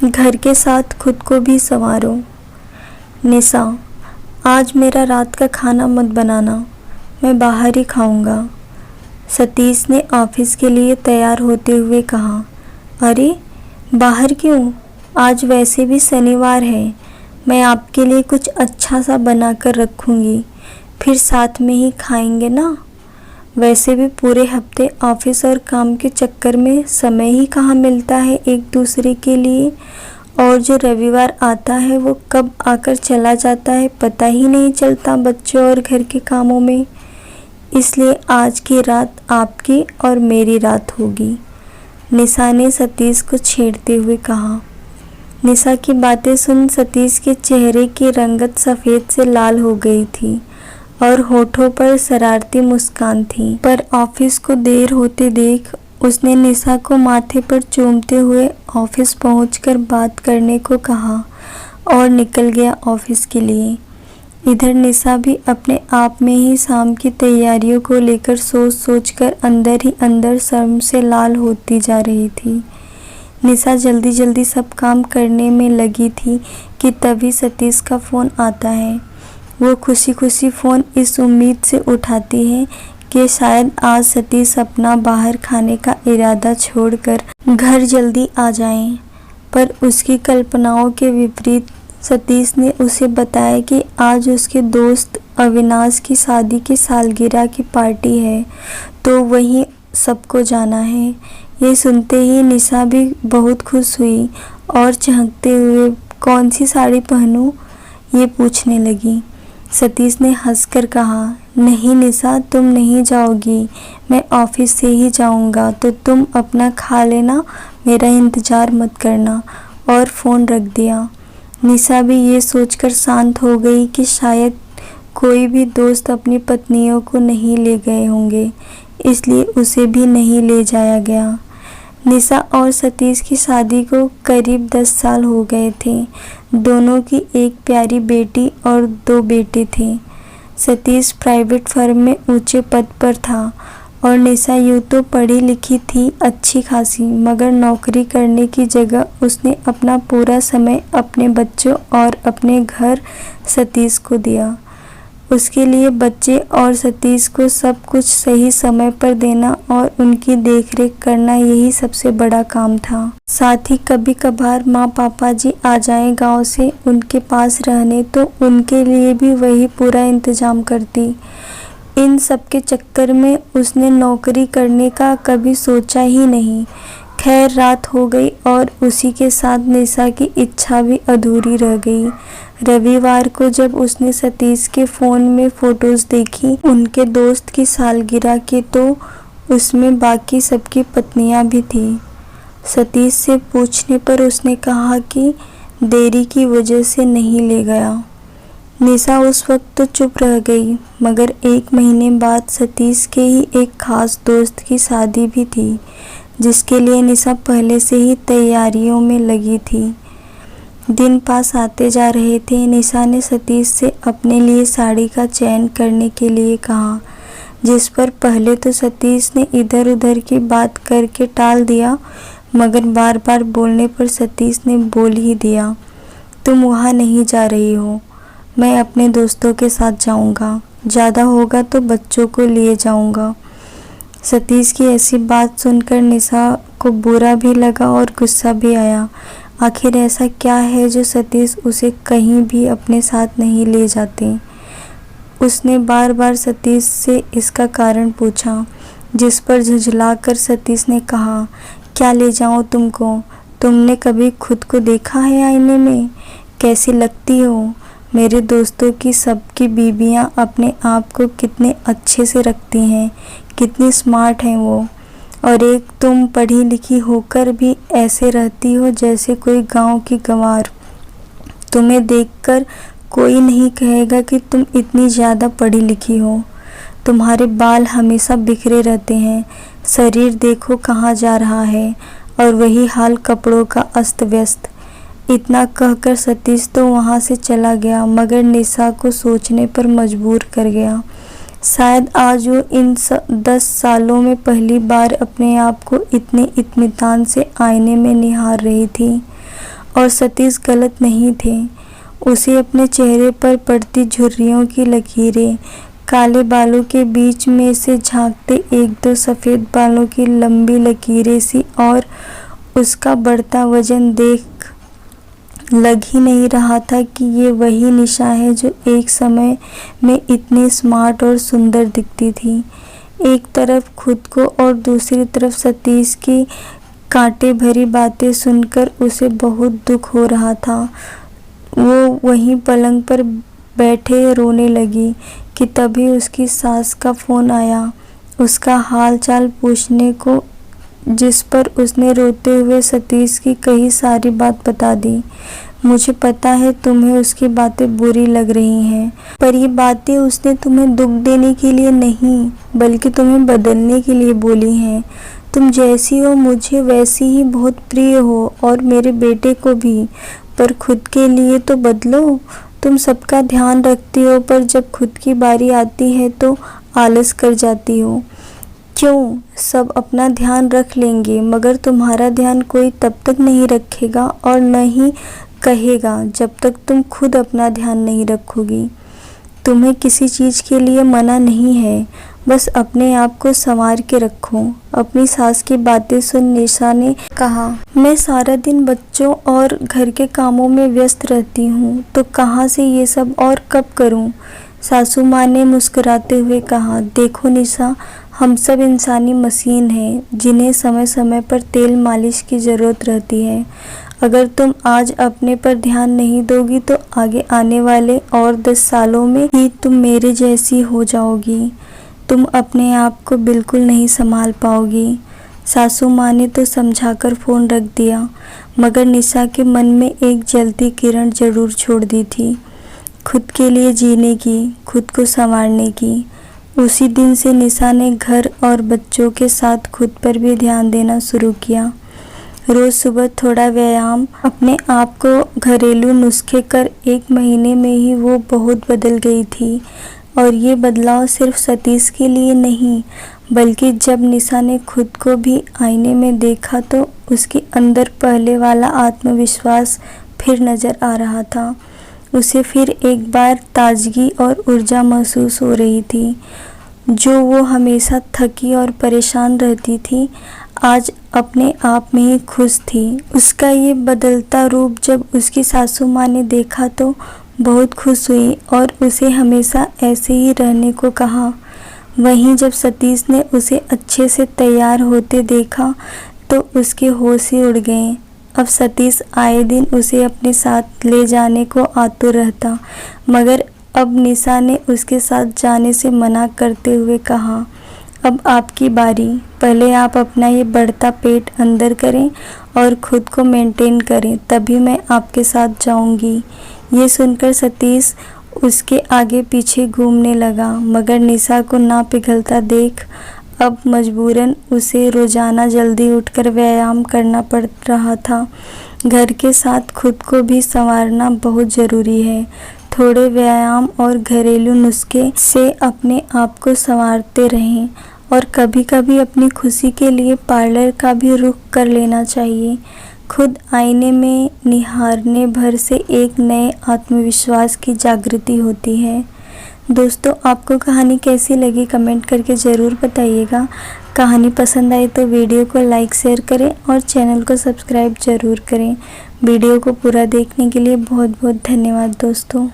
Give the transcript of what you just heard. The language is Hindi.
घर के साथ खुद को भी संवारो। निशा, आज मेरा रात का खाना मत बनाना, मैं बाहर ही खाऊंगा। सतीश ने ऑफिस के लिए तैयार होते हुए कहा। अरे बाहर क्यों? आज वैसे भी शनिवार है, मैं आपके लिए कुछ अच्छा सा बना कर रखूँगी, फिर साथ में ही खाएंगे ना। वैसे भी पूरे हफ्ते ऑफिस और काम के चक्कर में समय ही कहाँ मिलता है एक दूसरे के लिए, और जो रविवार आता है वो कब आकर चला जाता है पता ही नहीं चलता बच्चों और घर के कामों में। इसलिए आज की रात आपकी और मेरी रात होगी, निशा ने सतीश को छेड़ते हुए कहा। निशा की बातें सुन सतीश के चेहरे की रंगत सफ़ेद से लाल हो गई थी और होठों पर शरारती मुस्कान थी। पर ऑफिस को देर होते देख उसने निशा को माथे पर चूमते हुए ऑफिस पहुंचकर बात करने को कहा और निकल गया ऑफिस के लिए। इधर निशा भी अपने आप में ही शाम की तैयारियों को लेकर सोच सोचकर अंदर ही अंदर शर्म से लाल होती जा रही थी। निशा जल्दी जल्दी सब काम करने में लगी थी कि तभी सतीश का फ़ोन आता है। वो खुशी खुशी फ़ोन इस उम्मीद से उठाती है कि शायद आज सतीश अपना बाहर खाने का इरादा छोड़कर घर जल्दी आ जाएं। पर उसकी कल्पनाओं के विपरीत सतीश ने उसे बताया कि आज उसके दोस्त अविनाश की शादी की सालगिरह की पार्टी है, तो वहीं सबको जाना है। ये सुनते ही निशा भी बहुत खुश हुई और चहकते हुए कौन सी साड़ी पहनूं ये पूछने लगी। सतीश ने हंसकर कहा, नहीं निशा, तुम नहीं जाओगी, मैं ऑफिस से ही जाऊंगा, तो तुम अपना खा लेना, मेरा इंतज़ार मत करना, और फ़ोन रख दिया। निशा भी ये सोचकर शांत हो गई कि शायद कोई भी दोस्त अपनी पत्नियों को नहीं ले गए होंगे, इसलिए उसे भी नहीं ले जाया गया। निशा और सतीश की शादी को करीब 10 साल हो गए थे। दोनों की एक प्यारी बेटी और 2 बेटे थे। सतीश प्राइवेट फर्म में ऊंचे पद पर था और निशा यूँ तो पढ़ी लिखी थी अच्छी खासी, मगर नौकरी करने की जगह उसने अपना पूरा समय अपने बच्चों और अपने घर सतीश को दिया। उसके लिए बच्चे और सतीश को सब कुछ सही समय पर देना और उनकी देखरेख करना यही सबसे बड़ा काम था। साथ ही कभी कभार माँ पापा जी आ जाएं गांव से उनके पास रहने, तो उनके लिए भी वही पूरा इंतजाम करती। इन सब के चक्कर में उसने नौकरी करने का कभी सोचा ही नहीं। खैर रात हो गई और उसी के साथ निशा की इच्छा भी अधूरी रह गई। रविवार को जब उसने सतीश के फ़ोन में फ़ोटोज़ देखी उनके दोस्त की सालगिरह की, तो उसमें बाकी सबकी पत्नियां भी थी। सतीश से पूछने पर उसने कहा कि देरी की वजह से नहीं ले गया। निशा उस वक्त तो चुप रह गई, मगर 1 महीने बाद सतीश के ही एक ख़ास दोस्त की शादी भी थी, जिसके लिए निशा पहले से ही तैयारियों में लगी थी। दिन पास आते जा रहे थे। निशा ने सतीश से अपने लिए साड़ी का चयन करने के लिए कहा, जिस पर पहले तो सतीश ने इधर उधर की बात करके टाल दिया, मगर बार बार बोलने पर सतीश ने बोल ही दिया, तुम वहाँ नहीं जा रही हो, मैं अपने दोस्तों के साथ जाऊँगा, ज़्यादा होगा तो बच्चों को लिए जाऊँगा। सतीश की ऐसी बात सुनकर निशा को बुरा भी लगा और गुस्सा भी आया। आखिर ऐसा क्या है जो सतीश उसे कहीं भी अपने साथ नहीं ले जाते। उसने बार बार सतीश से इसका कारण पूछा, जिस पर झुंझलाकर सतीश ने कहा, क्या ले जाऊं तुमको? तुमने कभी खुद को देखा है आईने में? कैसी लगती हो? मेरे दोस्तों की सबकी बीवियां अपने आप को कितने अच्छे से रखती हैं, कितनी स्मार्ट हैं वो, और एक तुम पढ़ी लिखी होकर भी ऐसे रहती हो जैसे कोई गांव की गंवार। तुम्हें देखकर कोई नहीं कहेगा कि तुम इतनी ज़्यादा पढ़ी लिखी हो। तुम्हारे बाल हमेशा बिखरे रहते हैं, शरीर देखो कहाँ जा रहा है, और वही हाल कपड़ों का अस्त व्यस्त। इतना कहकर सतीश तो वहाँ से चला गया, मगर निशा को सोचने पर मजबूर कर गया। शायद आज वो इन 10 सालों में पहली बार अपने आप को इतने इत्मीनान से आईने में निहार रही थी, और सतीश गलत नहीं थे। उसे अपने चेहरे पर पड़ती झुर्रियों की लकीरें, काले बालों के बीच में से झांकते एक दो सफ़ेद बालों की लंबी लकीरें सी और उसका बढ़ता वजन देख लग ही नहीं रहा था कि ये वही निशा है जो एक समय में इतनी स्मार्ट और सुंदर दिखती थी। एक तरफ खुद को और दूसरी तरफ सतीश की कांटे भरी बातें सुनकर उसे बहुत दुख हो रहा था। वो वहीं पलंग पर बैठे रोने लगी कि तभी उसकी सास का फ़ोन आया, उसका हाल चाल पूछने को, जिस पर उसने रोते हुए सतीश की कई सारी बात बता दी। मुझे पता है तुम्हें उसकी बातें बुरी लग रही हैं, पर ये बातें उसने तुम्हें दुख देने के लिए नहीं बल्कि तुम्हें बदलने के लिए बोली हैं। तुम जैसी हो मुझे वैसी ही बहुत प्रिय हो और मेरे बेटे को भी, पर खुद के लिए तो बदलो। तुम सबका ध्यान रखती हो पर जब खुद की बारी आती है तो आलस कर जाती हो। क्यों, सब अपना ध्यान रख लेंगे मगर तुम्हारा ध्यान कोई तब तक नहीं रखेगा और न ही कहेगा जब तक तुम खुद अपना ध्यान नहीं रखोगी। तुम्हें किसी चीज़ के लिए मना नहीं है, बस अपने आप को संवार के रखो। अपनी सास की बातें सुन निशा ने कहा, मैं सारा दिन बच्चों और घर के कामों में व्यस्त रहती हूँ तो कहाँ से ये सब और कब करूँ। सासू माँ ने मुस्कुराते हुए कहा, देखो निशा, हम सब इंसानी मशीन हैं जिन्हें समय समय पर तेल मालिश की ज़रूरत रहती है। अगर तुम आज अपने पर ध्यान नहीं दोगी तो आगे आने वाले और 10 सालों में ही तुम मेरे जैसी हो जाओगी। तुम अपने आप को बिल्कुल नहीं संभाल पाओगी। सासू माँ ने तो समझाकर फ़ोन रख दिया मगर निशा के मन में एक जलती किरण जरूर छोड़ दी थी, खुद के लिए जीने की, खुद को संवारने की। उसी दिन से निशा ने घर और बच्चों के साथ खुद पर भी ध्यान देना शुरू किया। रोज़ सुबह थोड़ा व्यायाम, अपने आप को घरेलू नुस्खे कर 1 महीने में ही वो बहुत बदल गई थी। और ये बदलाव सिर्फ सतीश के लिए नहीं बल्कि जब निशा ने खुद को भी आईने में देखा तो उसके अंदर पहले वाला आत्मविश्वास फिर नज़र आ रहा था। उसे फिर एक बार ताजगी और ऊर्जा महसूस हो रही थी। जो वो हमेशा थकी और परेशान रहती थी आज अपने आप में ही खुश थी। उसका ये बदलता रूप जब उसकी सासू माँ ने देखा तो बहुत खुश हुई और उसे हमेशा ऐसे ही रहने को कहा। वहीं जब सतीश ने उसे अच्छे से तैयार होते देखा तो उसके होश ही उड़ गए। अब सतीश आए दिन उसे अपने साथ ले जाने को आतुर रहता मगर अब निशा ने उसके साथ जाने से मना करते हुए कहा, अब आपकी बारी, पहले आप अपना ये बढ़ता पेट अंदर करें और खुद को मेंटेन करें, तभी मैं आपके साथ जाऊंगी। ये सुनकर सतीश उसके आगे पीछे घूमने लगा मगर निशा को ना पिघलता देख अब मजबूरन उसे रोज़ाना जल्दी उठकर व्यायाम करना पड़ रहा था। घर के साथ खुद को भी संवारना बहुत ज़रूरी है। थोड़े व्यायाम और घरेलू नुस्खे से अपने आप को संवारते रहें और कभी कभी अपनी खुशी के लिए पार्लर का भी रुख कर लेना चाहिए। खुद आईने में निहारने भर से एक नए आत्मविश्वास की जागृति होती है। दोस्तों, आपको कहानी कैसी लगी कमेंट करके ज़रूर बताइएगा। कहानी पसंद आई तो वीडियो को लाइक शेयर करें और चैनल को सब्सक्राइब ज़रूर करें। वीडियो को पूरा देखने के लिए बहुत बहुत धन्यवाद दोस्तों।